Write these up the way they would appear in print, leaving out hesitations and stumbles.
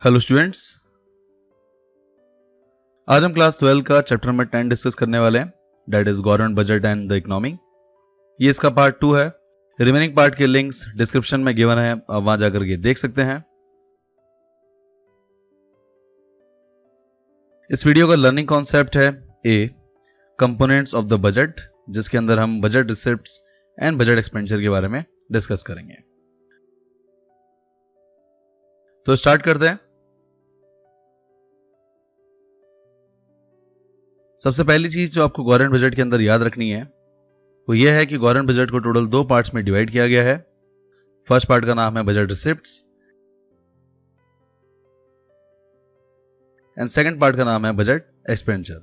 Hello students, आज हम class 12 का चैप्टर नंबर 10 डिस्कस करने वाले हैं, that is government budget and the economy. ये इसका पार्ट 2 है। रिमेनिंग पार्ट के लिंक्स डिस्क्रिप्शन में गिवन है, आप वहां जाकर के देख सकते हैं। इस वीडियो का लर्निंग कॉन्सेप्ट है ए कंपोनेंट्स ऑफ द बजट, जिसके अंदर हम budget receipts and budget expenditure के बारे में डिस्कस करेंगे। तो स्टार्ट करते हैं। सबसे पहली चीज जो आपको गवर्नमेंट बजट के अंदर याद रखनी है वो यह है कि गवर्नमेंट बजट को टोटल 2 पार्ट्स में डिवाइड किया गया है। फर्स्ट पार्ट का नाम है budget receipts and second part का नाम है बजट एक्सपेंडिचर।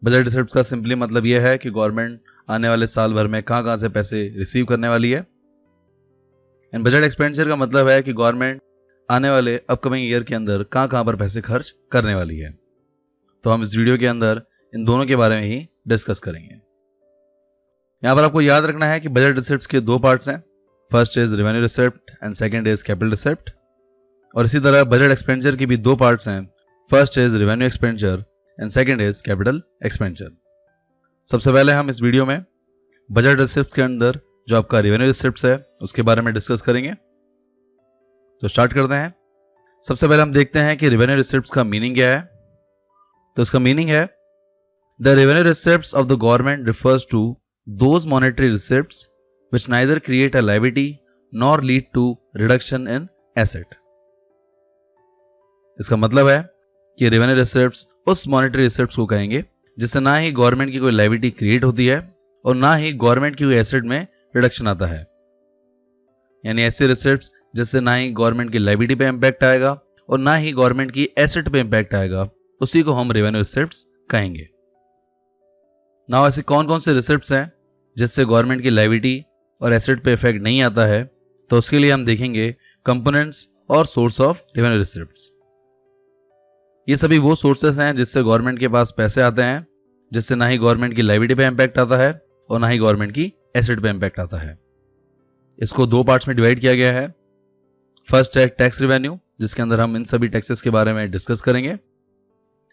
बजट रिसिप्ट्स का सिंपली मतलब यह है कि गवर्नमेंट आने वाले साल भर में कहां से पैसे रिसीव करने वाली है। एंड बजट एक्सपेंडिचर का मतलब है कि गवर्नमेंट आने वाले अपकमिंग ईयर के अंदर कहां पर पैसे खर्च करने वाली है। तो हम इस वीडियो के अंदर इन दोनों के बारे में ही डिस्कस करेंगे। यहां पर आपको याद रखना है कि बजट रिसिप्ट्स के 2 पार्ट्स हैं, first is revenue receipt and second is capital receipt. और इसी तरह बजट एक्सपेंडिचर के भी 2 पार्ट्स हैं, first is revenue expenditure and second is capital expenditure. सबसे पहले हम इस वीडियो में बजट रिसिप्ट्स के अंदर जो आपका रेवेन्यू रिसिप्ट्स है उसके बारे में डिस्कस करेंगे। तो स्टार्ट करते हैं। सबसे पहले हम देखते हैं कि रेवेन्यू रिसिप्ट्स का मीनिंग क्या है। तो इसका मीनिंग है the revenue receipts of the government refers to those monetary receipts which neither create a liability nor lead to reduction in asset. इसका मतलब है कि रेवेन्यू रिसिप्ट्स उस मॉनेटरी रिसिप्ट्स को कहेंगे जिससे ना ही गवर्नमेंट की कोई लायबिलिटी क्रिएट होती है और ना ही गवर्नमेंट की कोई एसेट में रिडक्शन आता है। यानी ऐसे रिसिप्ट्स जिससे ना ही गवर्नमेंट की लायबिलिटी पे इंपैक्ट आएगा और ना ही गवर्नमेंट की एसेट पे इंपैक्ट आएगा, उसी को हम रेवेन्यू रिसिप्ट्स कहेंगे। नाउ ऐसे कौन कौन से रिसिप्ट्स हैं जिससे गवर्नमेंट की लायबिलिटी और एसेट पे इफेक्ट नहीं आता है, तो उसके लिए हम देखेंगे कंपोनेंट्स और सोर्स ऑफ रेवेन्यू रिसिप्ट्स। ये सभी वो सोर्सेस हैं जिससे गवर्नमेंट के पास पैसे आते हैं, जिससे ना ही गवर्नमेंट की लायबिलिटी पे इंपैक्ट आता है और ना ही गवर्नमेंट की एसेट पे इंपैक्ट आता है। इसको 2 पार्ट्स में डिवाइड किया गया है। फर्स्ट है टैक्स रेवेन्यू, जिसके अंदर हम इन सभी टैक्सेस के बारे में डिस्कस करेंगे।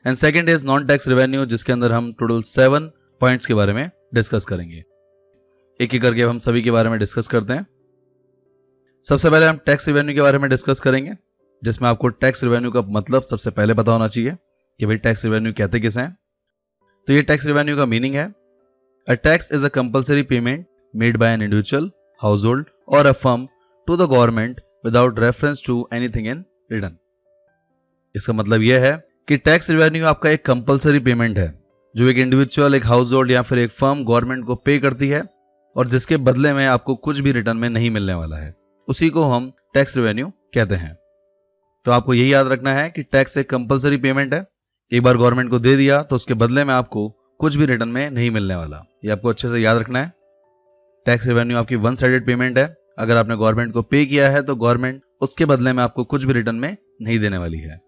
And second is non tax revenue, जिसके अंदर हम टोटल 7 पॉइंट्स के बारे में डिस्कस करेंगे। एक एक करके हम सभी के बारे में डिस्कस करते हैं। सबसे पहले हम टैक्स रेवेन्यू के बारे में डिस्कस करेंगे, जिसमें आपको टैक्स रेवेन्यू का मतलब सबसे पहले पता होना चाहिए कि भाई टैक्स रेवेन्यू कहते किसे हैं। तो ये टैक्स रेवेन्यू का मीनिंग है a tax is a compulsory payment made by an individual, household और a firm to the government without reference to anything in return. इसका मतलब यह है कि टैक्स रेवेन्यू आपका एक कंपल्सरी पेमेंट है जो एक इंडिविजुअल, एक हाउसहोल्ड या फिर एक फर्म गवर्नमेंट को पे करती है और जिसके बदले में आपको कुछ भी रिटर्न में नहीं मिलने वाला है, उसी को हम टैक्स रेवेन्यू कहते हैं। तो आपको यही याद रखना है कि टैक्स एक कंपल्सरी पेमेंट है, एक बार गवर्नमेंट को दे दिया तो उसके बदले में आपको कुछ भी रिटर्न में नहीं मिलने वाला। ये आपको अच्छे से याद रखना है। टैक्स रेवेन्यू आपकी वन साइडेड पेमेंट है। अगर आपने गवर्नमेंट को पे किया है तो गवर्नमेंट उसके बदले में आपको कुछ भी रिटर्न में नहीं देने वाली है,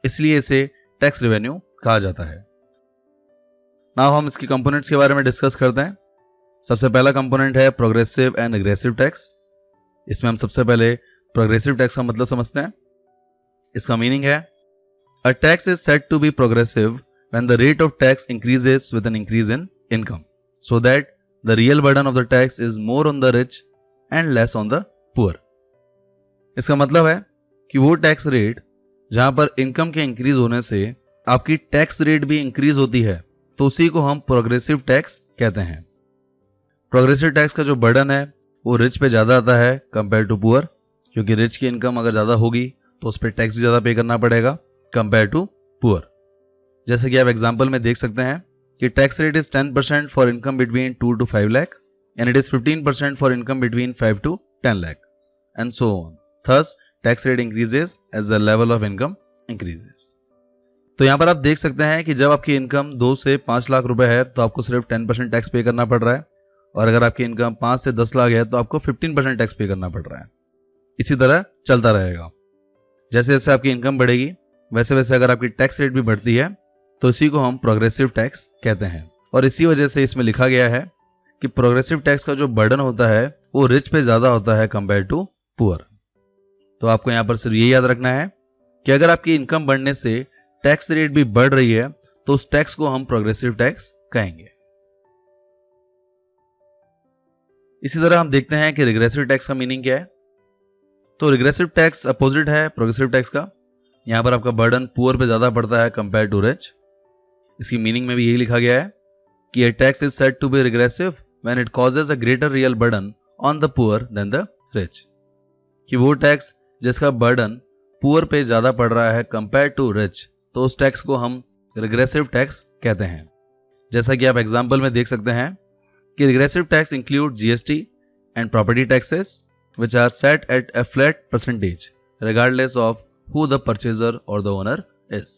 इसलिए इसे टैक्स रेवेन्यू कहा जाता है। नाउ हम इसकी कंपोनेंट्स के बारे में डिस्कस करते हैं। सबसे पहला कंपोनेंट है प्रोग्रेसिव एंड एग्रेसिव टैक्स। इसमें हम सबसे पहले प्रोग्रेसिव टैक्स का मतलब समझते हैं। इसका मीनिंग है a tax is said to be progressive when the rate of tax increases with an increase in income, so that the real burden of the tax is more on the rich and less on the poor. इसका मतलब है कि वो tax rate जहां पर income के increase होने से आपकी टैक्स रेट भी इंक्रीज होती है, तो उसी को हम प्रोग्रेसिव टैक्स कहते हैं। प्रोग्रेसिव टैक्स का जो बर्डन है वो रिच पे ज्यादा आता है कंपेयर टू पुअर, क्योंकि रिच की इनकम अगर ज्यादा होगी तो उस पर टैक्स भी ज्यादा पे करना पड़ेगा कंपेयर टू पुअर। जैसे कि आप एग्जाम्पल में देख सकते हैं कि tax rate is 10% for income between 2 to 5 lakh and it is 15% for income between 5 to 10 lakh and so on. Thus, tax rate increases as the level of income increases. तो यहाँ पर आप देख सकते हैं कि जब आपकी इनकम 2 से 5 लाख रुपए है तो आपको सिर्फ 10% टैक्स पे करना पड़ रहा है, और अगर आपकी इनकम 5 से 10 लाख है तो आपको 15% टैक्स पे करना पड़ रहा है। इसी तरह चलता रहेगा। जैसे जैसे आपकी इनकम बढ़ेगी वैसे वैसे अगर आपकी टैक्स रेट भी बढ़ती है तो इसी को हम प्रोग्रेसिव टैक्स कहते हैं। और इसी वजह से इसमें लिखा गया है कि प्रोग्रेसिव टैक्स का जो बर्डन होता है वो रिच पे ज्यादा होता है कंपेयर टू पुअर। तो आपको यहां पर सिर्फ ये याद रखना है कि अगर आपकी इनकम बढ़ने से टैक्स रेट भी बढ़ रही है तो उस टैक्स को हम प्रोग्रेसिव टैक्स कहेंगे। इसी तरह हम देखते हैं कि रिग्रेसिव टैक्स का मीनिंग क्या है। तो रिग्रेसिव टैक्स अपोजिट है प्रोग्रेसिव टैक्स का। यहां पर आपका बर्डन पुअर पे ज्यादा पड़ता है कंपेयर टू रिच। इसकी मीनिंग में भी यही लिखा गया है कि a tax is said to be regressive when it causes a greater real burden on the poor than the rich। कि वो टैक्स जिसका बर्डन पुअर पे ज्यादा पड़ रहा है कंपेयर टू रिच, तो उस टैक्स को हम रिग्रेसिव टैक्स कहते हैं। जैसा कि आप एग्जांपल में देख सकते हैं कि regressive tax include GST and property taxes which are set at a flat percentage regardless of who the purchaser or the owner is।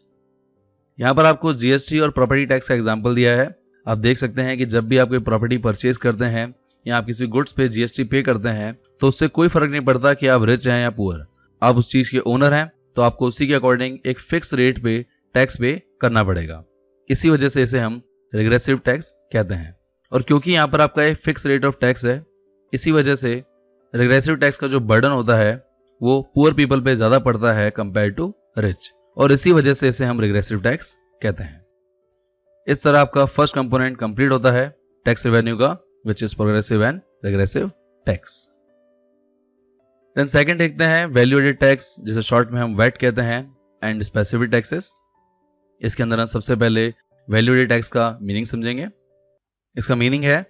यहां पर आपको जीएसटी और प्रॉपर्टी टैक्स का एग्जांपल दिया है। आप देख सकते हैं कि जब भी आप कोई प्रॉपर्टी परचेज करते हैं या आप किसी गुड्स पे जीएसटी पे करते हैं तो उससे कोई फर्क नहीं पड़ता कि आप रिच हैं या पुअर। आप उस चीज के ओनर हैं तो आपको उसी के अकॉर्डिंग एक फिक्स रेट पे टैक्स पे करना पड़ेगा। इसी वजह से इसे हम रिग्रेसिव टैक्स कहते हैं। और क्योंकि यहाँ पर आपका एक फिक्स रेट ऑफ टैक्स है, इसी वजह से रिग्रेसिव टैक्स का जो बर्डन होता है वो पुअर पीपल पे ज्यादा पड़ता है कंपेयर टू रिच, और इसी वजह से इसे हम रिग्रेसिव टैक्स कहते हैं। इस तरह आपका फर्स्ट कंपोनेंट कंप्लीट होता है टैक्स रेवेन्यू का, which is progressive and regressive tax. Then second देखते हैं वैल्यू एडेड टैक्स, जिसे शॉर्ट में हम वैट कहते हैं, एंड स्पेसिफिक टैक्सेस। इसके अंदर हम सबसे पहले वैल्यू एडेड टैक्स का मीनिंग समझेंगे। इसका मीनिंग है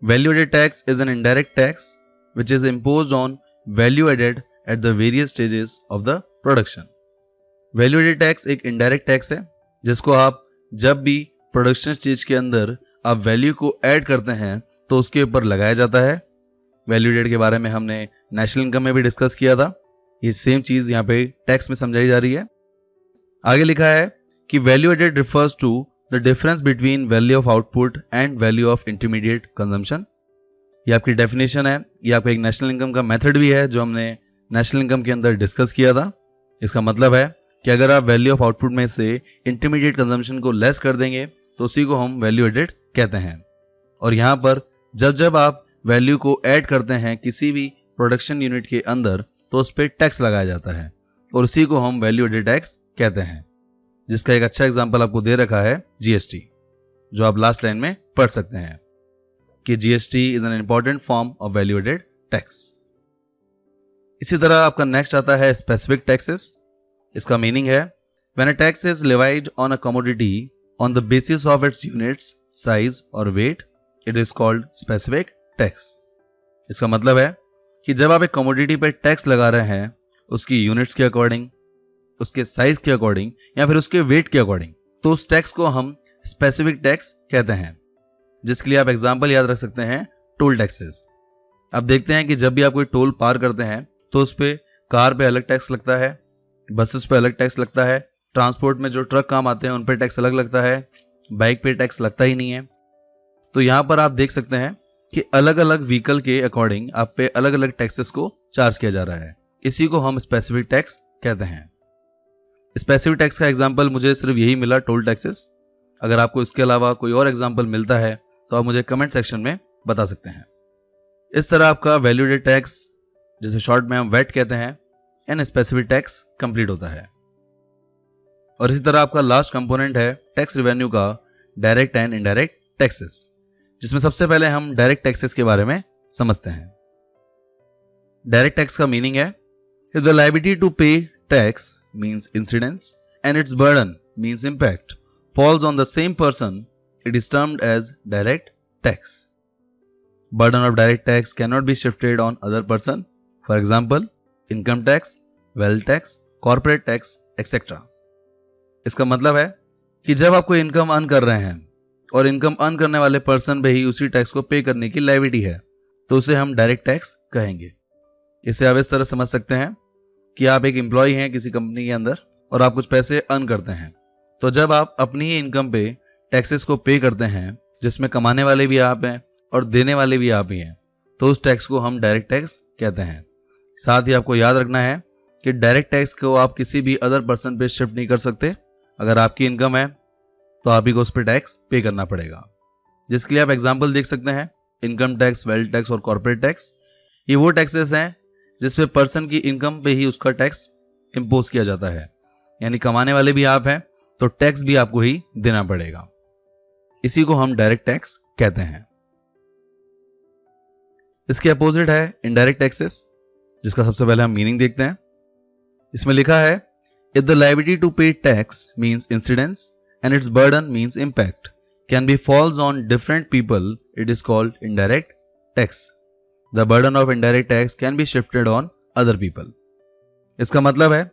value added tax is an indirect tax which is imposed on value added at the various stages of the production। Value added tax एक इनडायरेक्ट टैक्स है जिसको आप जब भी प्रोडक्शन स्टेज के अंदर आप वैल्यू को ऐड करते हैं तो उसके ऊपर लगाया जाता है। वैल्यू एडेड के बारे में हमने नेशनल इनकम में भी डिस्कस किया था। ये सेम चीज यहाँ पे टैक्स में समझाई जा रही है। आगे लिखा है कि value added refers to the difference between value of output and value of intermediate consumption. ये आपकी डेफिनेशन है। ये आपका एक नेशनल इनकम का मेथड भी है जो हमने नेशनल इनकम के अंदर डिस्कस किया था। इसका मतलब है कि अगर आप वैल्यू ऑफ आउटपुट में से इंटरमीडिएट कंजम्पशन को लेस कर देंगे तो उसी को हम वैल्यू एडेड कहते हैं। और यहाँ पर जब जब आप वैल्यू को ऐड करते हैं किसी भी प्रोडक्शन यूनिट के अंदर तो उस पर टैक्स लगाया जाता है और उसी को हम वैल्यू एडेड टैक्स कहते हैं, जिसका एक अच्छा एग्जाम्पल आपको दे रखा है जीएसटी, जो आप लास्ट लाइन में पढ़ सकते हैं कि GST is an important form of value added tax. इसी तरह आपका नेक्स्ट आता है स्पेसिफिक टैक्सेस। इसका मीनिंग है when a tax is levied on a commodity on the basis of its units size और weight, it is called specific tax. इसका मतलब है कि जब आप एक कमोडिटी पर टैक्स लगा रहे हैं उसकी यूनिट्स के अकॉर्डिंग, उसके साइज के अकॉर्डिंग या फिर उसके वेट के अकॉर्डिंग, तो उस टैक्स को हम स्पेसिफिक टैक्स कहते हैं। जिसके लिए आप एग्जाम्पल याद रख सकते हैं टोल टैक्सेस। अब देखते हैं कि जब भी आप कोई टोल पार करते हैं तो उस पे कार पे अलग टैक्स लगता है, बसेस पे अलग टैक्स लगता है, ट्रांसपोर्ट में जो ट्रक काम आते हैं उन पे टैक्स अलग लगता है, बाइक पे टैक्स लगता ही नहीं है। तो यहाँ पर आप देख सकते हैं कि अलग अलग व्हीकल के अकॉर्डिंग आप पे अलग अलग टैक्सेस को चार्ज किया जा रहा है। इसी को हम स्पेसिफिक टैक्स कहते हैं। स्पेसिफिक टैक्स का एग्जाम्पल मुझे सिर्फ यही मिला, टोल टैक्सेस। अगर आपको इसके अलावा कोई और एग्जाम्पल मिलता है तो आप मुझे कमेंट सेक्शन में बता सकते हैं। इस तरह आपका वैल्यू एडेड टैक्स, जिसे शॉर्ट में हम वैट कहते हैं, एंड स्पेसिफिक टैक्स कंप्लीट होता है। और इसी तरह आपका लास्ट कंपोनेंट है टैक्स रेवेन्यू का डायरेक्ट एंड इनडायरेक्ट टैक्सेस, जिसमें सबसे पहले हम डायरेक्ट टैक्सेस के बारे में समझते हैं। डायरेक्ट टैक्स का मीनिंग है द लायबिलिटी टू पे tax means incidence and it's burden means impact falls on the same person, it is termed as direct tax. Burden of direct tax cannot be shifted on other person. For example, income tax, wealth tax, corporate tax, etc. इसका मतलब है कि जब आप कोई income earn कर रहे हैं और इनकम अर्न करने वाले पर्सन पे ही उसी टैक्स को पे करने की लायबिलिटी है तो उसे हम डायरेक्ट टैक्स कहेंगे। इसे आप इस तरह समझ सकते हैं कि आप एक एम्प्लॉय हैं किसी कंपनी के अंदर और आप कुछ पैसे अर्न करते हैं, तो जब आप अपनी ही इनकम पे टैक्सेस को पे करते हैं, जिसमें कमाने वाले भी आप हैं और देने वाले भी आप ही हैं, तो उस टैक्स को हम डायरेक्ट टैक्स कहते हैं। साथ ही आपको याद रखना है कि डायरेक्ट टैक्स को आप किसी भी अदर पर्सन पे शिफ्ट नहीं कर सकते। अगर आपकी इनकम है तो आप ही को उस पर टैक्स पे करना पड़ेगा। जिसके लिए आप एग्जाम्पल देख सकते हैं इनकम टैक्स, वेल्थ टैक्स और कॉर्पोरेट टैक्स। ये वो टैक्सेस हैं जिसपे पर्सन की इनकम पे ही उसका टैक्स इंपोज किया जाता है, यानी कमाने वाले भी आप हैं तो टैक्स भी आपको ही देना पड़ेगा। इसी को हम डायरेक्ट टैक्स कहते हैं। इसके अपोजिट है इनडायरेक्ट टैक्सेस, जिसका सबसे पहले हम मीनिंग देखते हैं। इसमें लिखा है इफ द लायबिलिटी टू पे tax means incidence and it's burden means impact can be falls on different people, it is called indirect tax. The burden of indirect tax can be shifted on other people. इसका मतलब है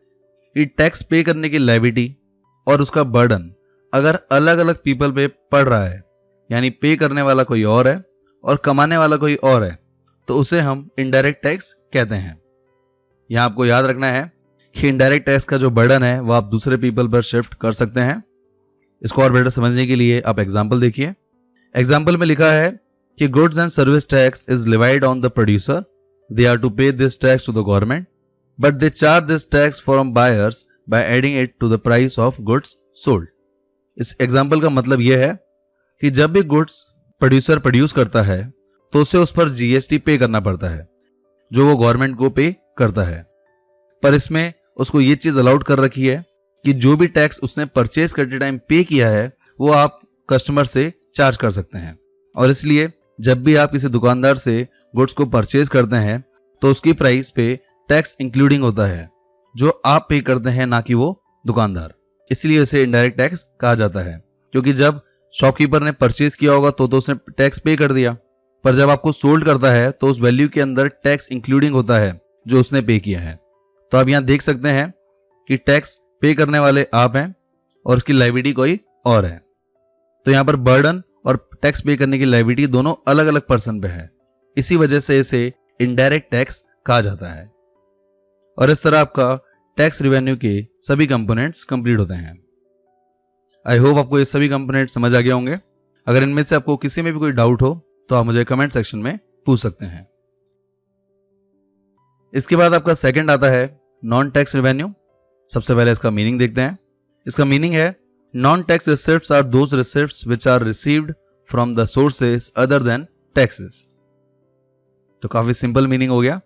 कि tax पे करने की liability और उसका burden अगर अलग अलग पीपल पे पड़ रहा है, यानी पे करने वाला कोई और है और कमाने वाला कोई और है, तो उसे हम इनडायरेक्ट टैक्स कहते हैं। यहां आपको याद रखना है कि इनडायरेक्ट टैक्स का जो बर्डन है वो आप दूसरे पीपल पर शिफ्ट कर सकते हैं। इसको और बेटर समझने के लिए आप एग्जाम्पल देखिए। एग्जाम्पल में लिखा है कि goods and service tax is levied on the producer, they are to pay this tax to the government but they charge this tax from buyers by adding it to the price of goods sold. इस example का मतलब यह है कि जब भी goods producer produce करता है तो उसे उस पर जीएसटी पे करना पड़ता है जो वो गवर्नमेंट को पे करता है, पर इसमें उसको ये चीज अलाउड कर रखी है कि जो भी टैक्स उसने परचेज करते टाइम पे किया है वो आप कस्टमर से चार्ज कर सकते हैं। और इसलिए जब भी आप किसी दुकानदार से गुड्स को परचेज करते हैं तो उसकी प्राइस पे टैक्स इंक्लूडिंग होता है जो आप पे करते हैं, ना कि वो दुकानदार। इसलिए इसे इनडायरेक्ट टैक्स कहा जाता है, क्योंकि जब शॉपकीपर ने परचेज किया होगा तो उसने टैक्स पे कर दिया, पर जब आपको सोल्ड करता है तो उस वैल्यू के अंदर टैक्स इंक्लूडिंग होता है जो उसने पे किया है। तो आप यहां देख सकते हैं कि टैक्स पे करने वाले आप हैं और उसकी लायबिलिटी कोई और है। तो यहां पर बर्डन और टैक्स पे करने की लायबिलिटी दोनों अलग अलग पर्सन पे है, इसी वजह से इसे इनडायरेक्ट टैक्स कहा जाता है। और इस तरह आपका टैक्स रिवेन्यू के सभी कंपोनेंट्स कंप्लीट होते हैं। आई होप आपको ये सभी कंपोनेंट समझ आ गए होंगे। अगर इनमें से आपको किसी में भी कोई डाउट हो तो आप मुझे कमेंट सेक्शन में पूछ सकते हैं। इसके बाद आपका सेकंड आता है नॉन टैक्स रिवेन्यू। सबसे पहले इसका मीनिंग देखते हैं। इसका मीनिंग है non tax receipts are those receipts which are received from the sources other than taxes. तो काफी सिंपल मीनिंग हो गया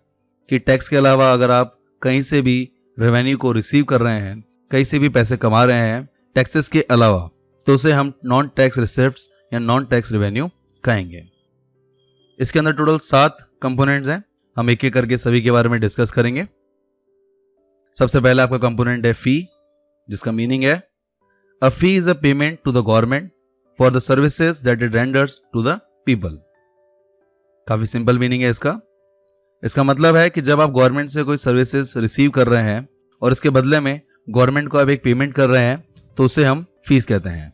कि टैक्स के अलावा अगर आप कहीं से भी रेवेन्यू को रिसीव कर रहे हैं, कहीं से भी पैसे कमा रहे हैं टैक्सेस के अलावा, तो उसे हम नॉन टैक्स रिसिप्ट्स या नॉन टैक्स रेवेन्यू कहेंगे। इसके अंदर टोटल 7 कंपोनेंट्स हैं। हम एक एक करके सभी के बारे में डिस्कस करेंगे। सबसे पहला आपका कंपोनेंट है फी, जिसका मीनिंग है a fee is a payment to the government for the services that it renders to the people. काफी सिंपल मीनिंग है इसका। इसका मतलब है कि जब आप गवर्नमेंट से कोई सर्विसेज रिसीव कर रहे हैं और इसके बदले में गवर्नमेंट को आप एक पेमेंट कर रहे हैं तो उसे हम फीस कहते हैं।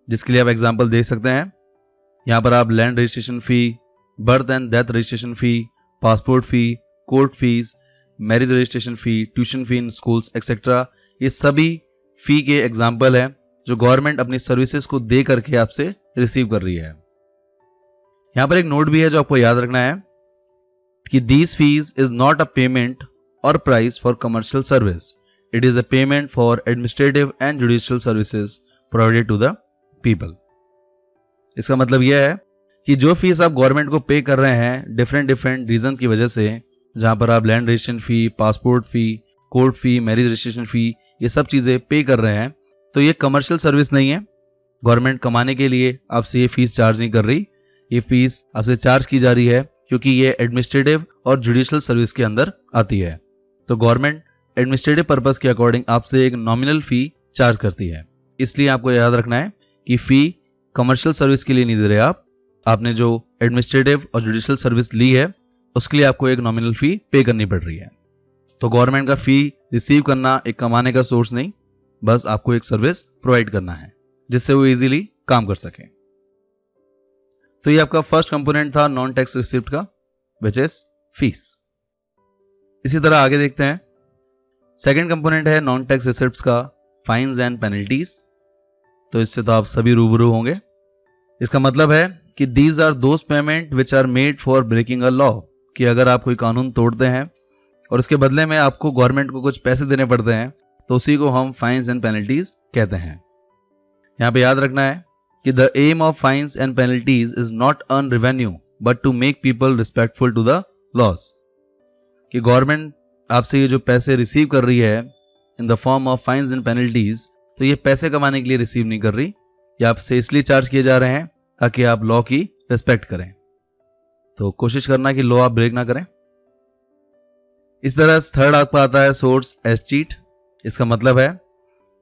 जिसके लिए आप एग्जांपल देख सकते हैं। यहां पर आप land registration fee, birth and death registration fee, passport fee, court fees, marriage registration fee, tuition fee in schools etcetera, ये सभी फी के एग्जाम्पल है जो गवर्नमेंट अपनी सर्विसेज को दे करके आपसे रिसीव कर रही है। यहां पर एक नोट भी है जो आपको याद रखना है कि these fees is not a payment or price for commercial service. It is a payment for administrative and judicial services provided to the people. इसका मतलब यह है कि जो फीस आप गवर्नमेंट को पे कर रहे हैं डिफरेंट रीजन की वजह से, जहां पर आप land registration fee, passport fee, court fee, marriage registration fee, ये सब चीजें पे कर रहे हैं, तो ये कमर्शियल सर्विस नहीं है। गवर्नमेंट कमाने के लिए आपसे ये फीस चार्ज नहीं कर रही, ये फीस आपसे चार्ज की जा रही है क्योंकि ये एडमिनिस्ट्रेटिव और जुडिशियल सर्विस के अंदर आती है। तो गवर्नमेंट एडमिनिस्ट्रेटिव पर्पस के अकॉर्डिंग आपसे एक नॉमिनल फी चार्ज करती है। इसलिए आपको याद रखना है कि फी कमर्शियल सर्विस के लिए नहीं दे रहे आपने जो एडमिनिस्ट्रेटिव और जुडिशियल सर्विस ली है उसके लिए आपको एक नॉमिनल फी पे करनी पड़ रही है। तो गवर्नमेंट का फी रिसीव करना एक कमाने का सोर्स नहीं, बस आपको एक सर्विस प्रोवाइड करना है जिससे वो इजीली काम कर सके। तो ये आपका फर्स्ट कंपोनेंट था नॉन टैक्स रिसिप्ट का, विच इज फीस। इसी तरह आगे देखते हैं। सेकंड कंपोनेंट है नॉन टैक्स रिसिप्ट्स का फाइन्स एंड पेनल्टीज। तो इससे तो आप सभी रूबरू होंगे। इसका मतलब है कि these are those payment which are made for breaking a law, कि अगर आप कोई कानून तोड़ते हैं और उसके बदले में आपको गवर्नमेंट को कुछ पैसे देने पड़ते हैं तो उसी को हम फाइन्स एंड पेनल्टीज कहते हैं। यहां पे याद रखना है कि the aim of fines and penalties is not earn revenue but to make people respectful to the laws, कि गवर्नमेंट आपसे ये जो पैसे रिसीव कर रही है in the form of fines and penalties, तो ये पैसे कमाने के लिए रिसीव नहीं कर रही, ये आपसे इसलिए चार्ज किए जा रहे हैं ताकि आप लॉ की रिस्पेक्ट करें। तो कोशिश करना कि लॉ आप ब्रेक ना करें। इस तरह थर्ड आपका आता है सोर्स एस्चीट। इसका मतलब है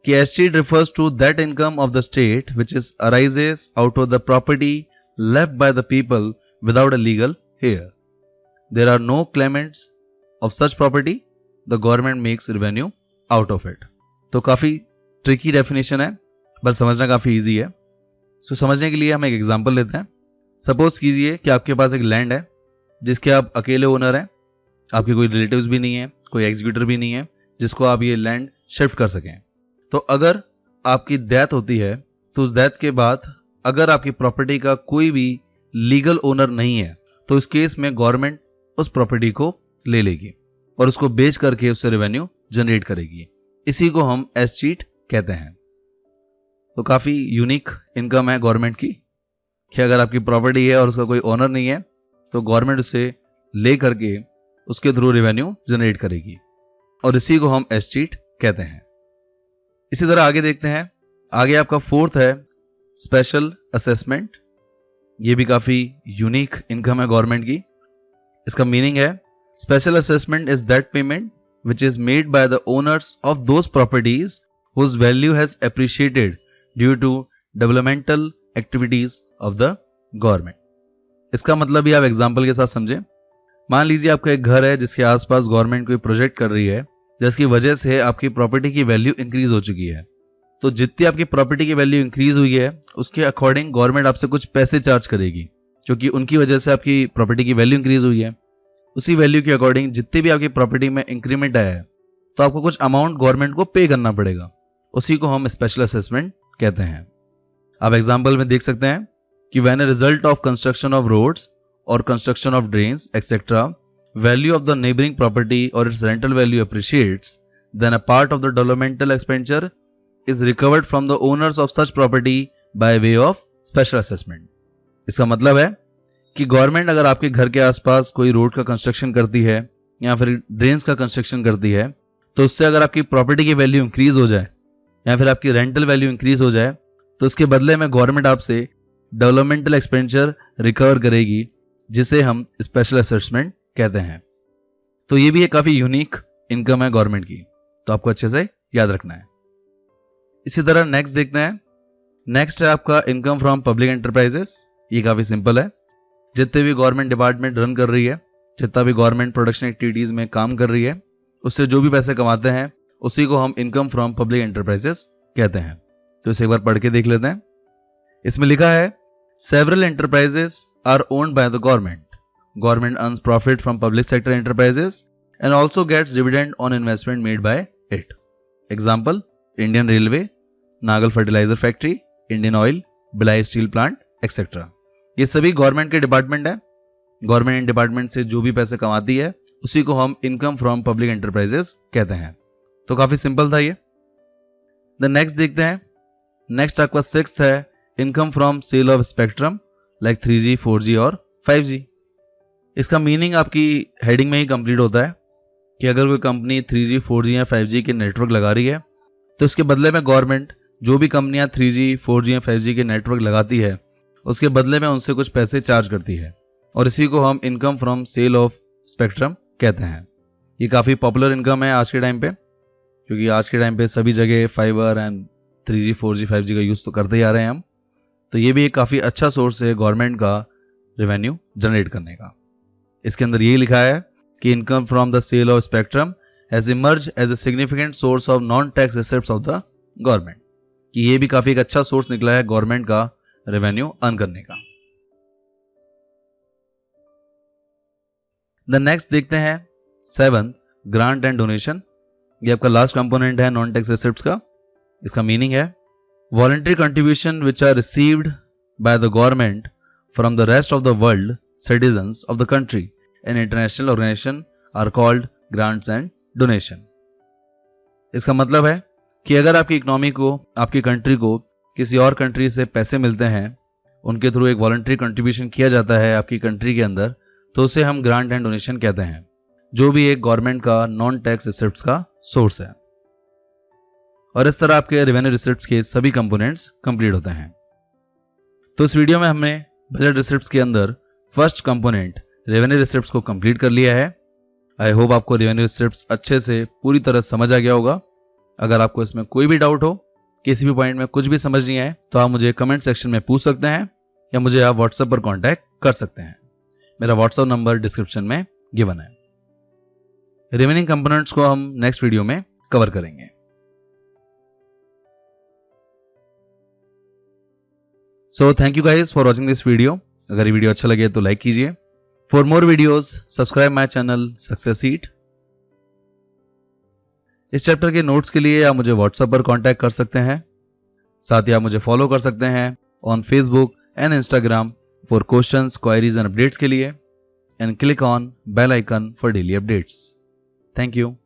कि escheat refers to that income of the state which is arises out of the property left by the people without a legal heir. There are no claimants of such property, the government makes revenue out of it. तो काफी tricky definition है, बस समझना काफी easy है। सो समझने के लिए हम एक एग्जांपल लेते हैं। सपोज कीजिए कि आपके पास एक लैंड है जिसके आप अकेले ओनर हैं, आपके कोई रिलेटिव्स भी नहीं है, कोई एग्जीक्यूटर भी नहीं है जिसको आप ये लैंड शिफ्ट कर सकें। तो अगर आपकी डेथ होती है तो उस डेथ के बाद अगर आपकी प्रॉपर्टी का कोई भी लीगल ओनर नहीं है तो इस केस में गवर्नमेंट उस प्रॉपर्टी को ले लेगी और उसको बेच करके उससे रेवेन्यू जनरेट करेगी। इसी को हम एस्चीट कहते हैं। तो काफी यूनिक इनकम है गवर्नमेंट की कि अगर आपकी प्रॉपर्टी है और उसका कोई ओनर नहीं है तो गवर्नमेंट उसे ले करके उसके थ्रू रेवेन्यू जनरेट करेगी और इसी को हम एस्चीट कहते हैं। इसी तरह आगे देखते हैं। आगे आपका फोर्थ है स्पेशल असेसमेंट। ये भी काफी यूनिक इनकम है गवर्नमेंट की। इसका मीनिंग है special assessment is that payment which is made by the owners of those properties whose value has appreciated due to developmental activities of the government। इसका मतलब भी आप एग्जांपल के साथ समझें। मान लीजिए आपका एक घर है जिसके आसपास गवर्नमेंट कोई प्रोजेक्ट कर रही है जिसकी वजह से आपकी प्रॉपर्टी की वैल्यू इंक्रीज हो चुकी है। तो जितनी आपकी प्रॉपर्टी की वैल्यू इंक्रीज हुई है उसके अकॉर्डिंग गवर्नमेंट आपसे कुछ पैसे चार्ज करेगी, क्योंकि उनकी वजह से आपकी प्रॉपर्टी की वैल्यू इंक्रीज हुई है। उसी वैल्यू के अकॉर्डिंग जितनी भी आपकी प्रॉपर्टी में इंक्रीमेंट आया है तो आपको कुछ अमाउंट गवर्नमेंट को पे करना पड़ेगा। उसी को हम स्पेशल असेसमेंट कहते हैं। आप एग्जांपल में देख सकते हैं कि when a result of construction of roads और construction of drains etcetera value of the neighbouring property और its rental value appreciates, then a part of the developmental expenditure is recovered from the owners of such property by way of special assessment. इसका मतलब है कि government अगर आपके घर के आसपास कोई रोड का कंस्ट्रक्शन करती है या फिर ड्रेन्स का कंस्ट्रक्शन करती है तो उससे अगर आपकी प्रॉपर्टी की वैल्यू इंक्रीज हो जाए या फिर आपकी रेंटल वैल्यू इंक्रीज हो जाए तो उसके बदले में गवर्नमेंट आपसे डेवलपमेंटल एक्सपेंडिचर रिकवर करेगी, जिसे हम स्पेशल असेसमेंट कहते हैं। तो ये भी एक काफी यूनिक इनकम है गवर्नमेंट की, तो आपको अच्छे से याद रखना है। इसी तरह नेक्स्ट देखते हैं। नेक्स्ट है आपका इनकम फ्रॉम पब्लिक एंटरप्राइजेस। ये काफी सिंपल है। जितने भी गवर्नमेंट डिपार्टमेंट रन कर रही है, जितना भी गवर्नमेंट प्रोडक्शन एक्टिविटीज में काम कर रही है, उससे जो भी पैसे कमाते हैं उसी को हम इनकम फ्रॉम पब्लिक एंटरप्राइजेस कहते हैं। तो इसे एक बार पढ़ के देख लेते हैं। इसमें लिखा है several enterprises are owned by the government. Government earns profit from public sector enterprises and also gets dividend on investment made by it. Example Indian railway, Nangal fertiliser factory, Indian Oil, Bhilai steel plant etcetera. ये सभी government के department है। Government department से जो भी पैसे कमाती है उसी को हम इनकम फ्रॉम पब्लिक एंटरप्राइजेस कहते हैं। तो काफी सिंपल था ये। द नेक्स्ट देखते हैं। नेक्स्ट आपका सिक्स्थ है income from sale of spectrum like 3G, 4G और 5G। इसका मीनिंग आपकी हेडिंग में ही कंप्लीट होता है कि अगर कोई कंपनी 3G, 4G या 5G के नेटवर्क लगा रही है तो इसके बदले में गवर्नमेंट जो भी कंपनियां 3G, 4G या 5G के नेटवर्क लगाती है उसके बदले में उनसे कुछ पैसे चार्ज करती है और इसी को हम income from sale of spectrum कहते हैं। ये काफी पॉपुलर इनकम है आज के टाइम पे, क्योंकि आज के टाइम पे सभी जगह fibre and 3G, 4G, 5G का यूज तो करते ही आ रहे हैं हम। तो ये भी एक काफी अच्छा सोर्स है गवर्नमेंट का रेवेन्यू जनरेट करने का। इसके अंदर ये लिखा है कि income from the sale of spectrum has emerge as a significant source of non tax assets of the government. कि ये भी काफी एक अच्छा सोर्स निकला है गवर्नमेंट का रेवेन्यू अर्न करने का। द नेक्स्ट देखते हैं 7th ग्रांट एंड डोनेशन। ये आपका लास्ट कंपोनेंट है नॉन टैक्स एसेट्स का। इसका मीनिंग है voluntary contribution which are received by the government from the rest of the world citizens of the country and international organisation are called grants and donation. इसका मतलब है कि अगर आपकी इकोनॉमी को, आपकी कंट्री को किसी और कंट्री से पैसे मिलते हैं, उनके थ्रू एक वॉलंटरी कंट्रीब्यूशन किया जाता है आपकी कंट्री के अंदर, तो उसे हम ग्रांट एंड डोनेशन कहते हैं। जो भी एक गवर्नमेंट का नॉन टैक्स रिसिप्ट्स का सोर्स है। और इस तरह आपके रेवेन्यू रिसिप्ट्स के सभी कंपोनेंट्स कंप्लीट होते हैं। तो इस वीडियो में हमने बजट रिसिप्ट्स के अंदर फर्स्ट कंपोनेंट रेवेन्यू रिसिप्ट्स को कंप्लीट कर लिया है। आई होप आपको रेवेन्यू रिसिप्ट्स अच्छे से पूरी तरह समझ आ गया होगा। अगर आपको इसमें कोई भी डाउट हो, किसी भी पॉइंट में कुछ भी समझ नहीं आए, तो आप मुझे कमेंट सेक्शन में पूछ सकते हैं या मुझे आप व्हाट्सएप पर कॉन्टैक्ट कर सकते हैं। मेरा व्हाट्सएप नंबर डिस्क्रिप्शन में गिवन है। रिमेनिंग कंपोनेंट्स को हम नेक्स्ट वीडियो में कवर करेंगे। So thank you guys for watching this video. अगर ये वीडियो अच्छा लगे तो लाइक कीजिए। For more videos subscribe my channel success seat. इस चैप्टर के नोट्स के लिए आप मुझे व्हाट्सएप पर कांटेक्ट कर सकते हैं। साथ ही आप मुझे फॉलो कर सकते हैं on Facebook and Instagram for questions, queries and updates के लिए, and click on bell icon for daily updates. Thank you.